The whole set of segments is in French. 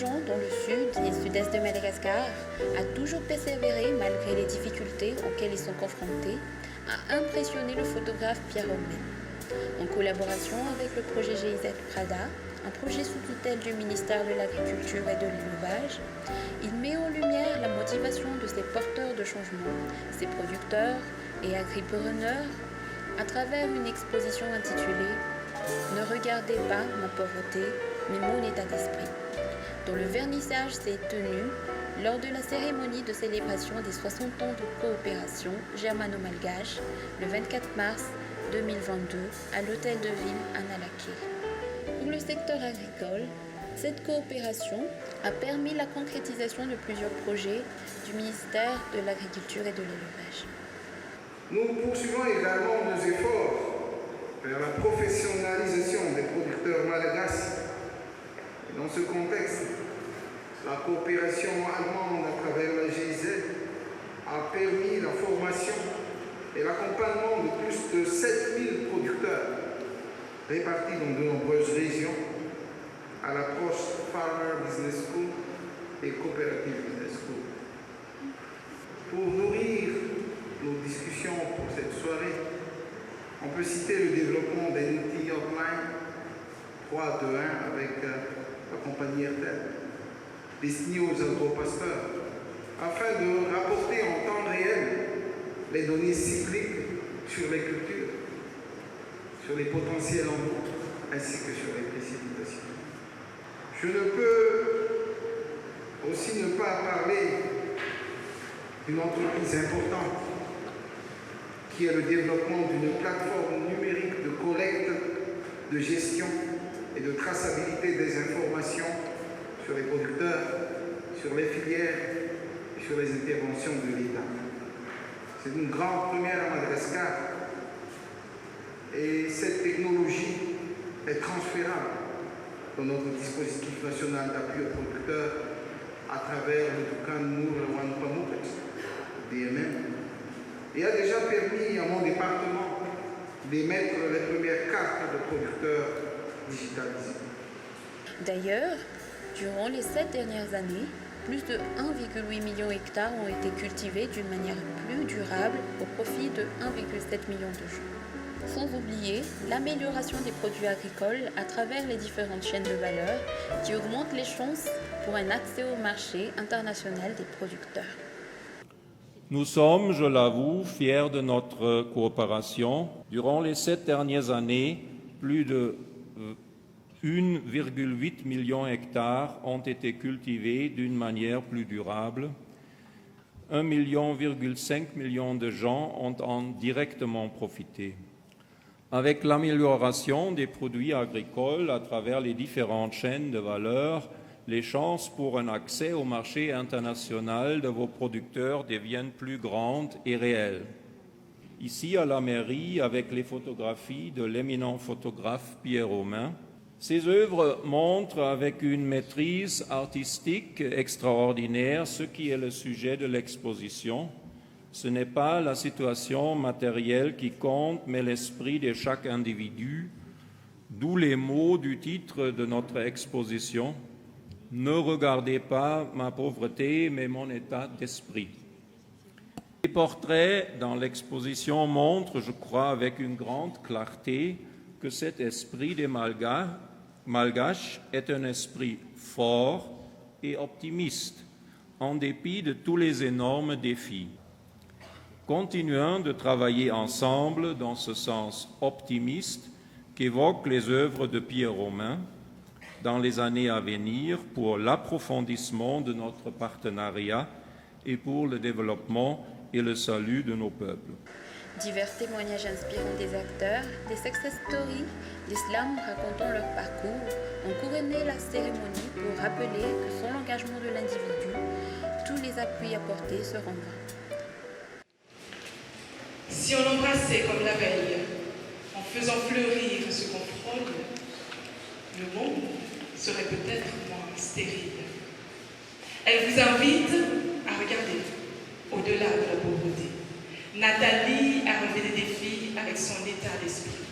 gens dans le sud et sud-est de Madagascar a toujours persévéré malgré les difficultés auxquelles ils sont confrontés, a impressionné le photographe Pierre Romain. En collaboration avec le projet GIZ Prada, un projet sous tutelle du ministère de l'Agriculture et de l'Élevage, il met en lumière la motivation de ces porteurs de changement, ces producteurs et agripreneurs, à travers une exposition intitulée « Ne regardez pas ma pauvreté, mais mon état d'esprit », dont le vernissage s'est tenu lors de la cérémonie de célébration des 60 ans de coopération germano-malgache le 24 mars 2022 à l'hôtel de ville à Nalaké. Pour le secteur agricole, cette coopération a permis la concrétisation de plusieurs projets du ministère de l'Agriculture et de l'Élevage. Nous poursuivons également nos efforts vers la professionnalisation des producteurs malagasy. Dans ce contexte, la coopération allemande à travers la GIZ a permis la formation et l'accompagnement de plus de 7000 producteurs répartis dans de nombreuses régions à l'approche Farmer Business School et Cooperative Business School. Pour nourrir nos discussions pour cette soirée, on peut citer le développement d'un outil online 3-2-1 avec la compagnie RTL, destiné aux agropasteurs, afin de rapporter en temps réel les données cycliques sur les cultures, sur les potentiels en eau, ainsi que sur les précipitations. Je ne peux aussi ne pas parler d'une entreprise importante qui est le développement d'une plateforme numérique de collecte, de gestion et de traçabilité des informations sur les producteurs, sur les filières et sur les interventions de l'État. C'est une grande première à Madagascar et cette technologie est transférable dans notre dispositif national d'appui aux producteurs à travers le Tukan Nour Wan Pamuk, DMM, et a déjà permis à mon département d'émettre les premières cartes de producteurs digitalisées. D'ailleurs, durant les 7 dernières années, plus de 1,8 million d'hectares ont été cultivés d'une manière plus durable au profit de 1,7 million de gens. Sans oublier l'amélioration des produits agricoles à travers les différentes chaînes de valeur qui augmentent les chances pour un accès au marché international des producteurs. Nous sommes, je l'avoue, fiers de notre coopération. Durant les 7 dernières années, plus de 1,8 million d'hectares ont été cultivés d'une manière plus durable. 1,5 million de gens ont en directement profité. Avec l'amélioration des produits agricoles à travers les différentes chaînes de valeur, les chances pour un accès au marché international de vos producteurs deviennent plus grandes et réelles. Ici à la mairie, avec les photographies de l'éminent photographe Pierre Romain, ces œuvres montrent avec une maîtrise artistique extraordinaire ce qui est le sujet de l'exposition. Ce n'est pas la situation matérielle qui compte, mais l'esprit de chaque individu, d'où les mots du titre de notre exposition. Ne regardez pas ma pauvreté, mais mon état d'esprit. Les portraits dans l'exposition montrent, je crois, avec une grande clarté, que cet esprit des Malgaches est un esprit fort et optimiste, en dépit de tous les énormes défis. Continuons de travailler ensemble dans ce sens optimiste qu'évoquent les œuvres de Pierre Romain dans les années à venir pour l'approfondissement de notre partenariat et pour le développement et le salut de nos peuples. Divers témoignages inspirants des acteurs, des success stories, des slams racontant leur parcours ont couronné la cérémonie pour rappeler que sans l'engagement de l'individu, tous les appuis apportés seront vains. Si on embrassait comme l'abeille, en faisant fleurir ce qu'on frôle, le monde serait peut-être moins stérile. Elle vous invite à regarder au-delà de la pauvreté. Nathalie a relevé des défis avec son état d'esprit.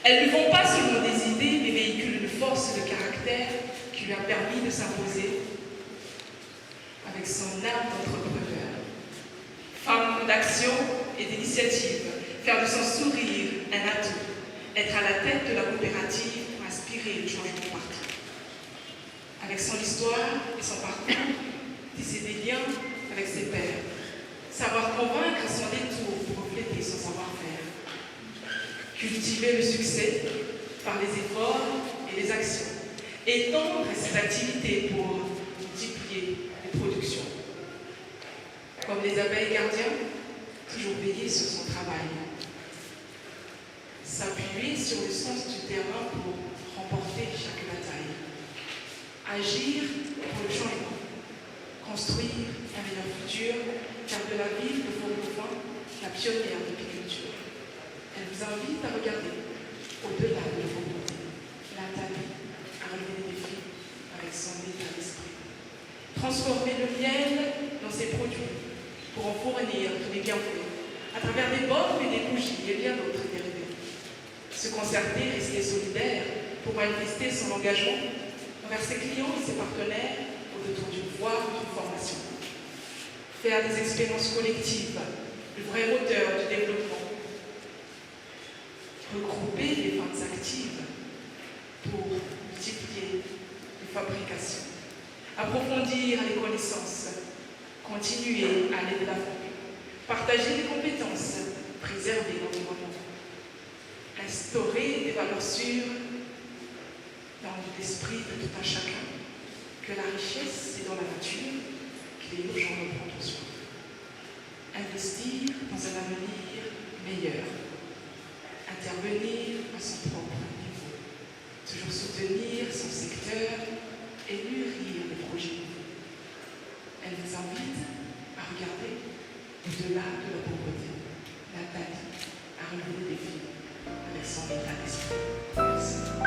Elles ne font pas seulement des idées, mais véhiculent une force de caractère qui qui lui a permis de s'imposer avec son âme d'entrepreneur. Femme d'action et d'initiative, faire de son sourire un atout, être à la tête de la coopérative pour inspirer le changement partout. Avec son histoire et son parcours, tisser des liens avec ses pairs, savoir convaincre à son détour pour refléter son savoir-faire, cultiver le succès par les efforts et les actions, étendre ses activités pour multiplier les productions. Comme les abeilles gardiens, toujours veiller sur son travail. S'appuyer sur le sens du terrain pour remporter chaque bataille. Agir pour le changement. Construire un meilleur futur, faire de la ville de Fort-Dauphin la pionnière de l'apiculture. Elle vous invite à regarder au-delà de vos volontés. Nathalie a relevé les défis avec son état d'esprit. Transformer le miel dans ses produits pour en fournir tous les bienfaits à travers des bombes et des bougies et bien d'autres dérivés. Se concerter, rester solidaire pour manifester son engagement envers ses clients et ses partenaires autour d'une voie ou d'une formation. Faire des expériences collectives, le vrai moteur du développement. Regrouper les femmes actives pour multiplier les fabrications. Approfondir les connaissances. Continuer à aller de l'avant. Partager les compétences. Préserver l'environnement. Instaurer des valeurs sûres dans l'esprit de tout un chacun. Que la richesse est dans la nature, qu'il est urgent de prendre soin. Investir dans un avenir meilleur. Intervenir à son propre niveau. Toujours soutenir son secteur et mûrir les projets nouveaux. Elle vous invite à regarder au-delà de la pauvreté. Nathalie a relevé les défis avec son état d'esprit. Merci.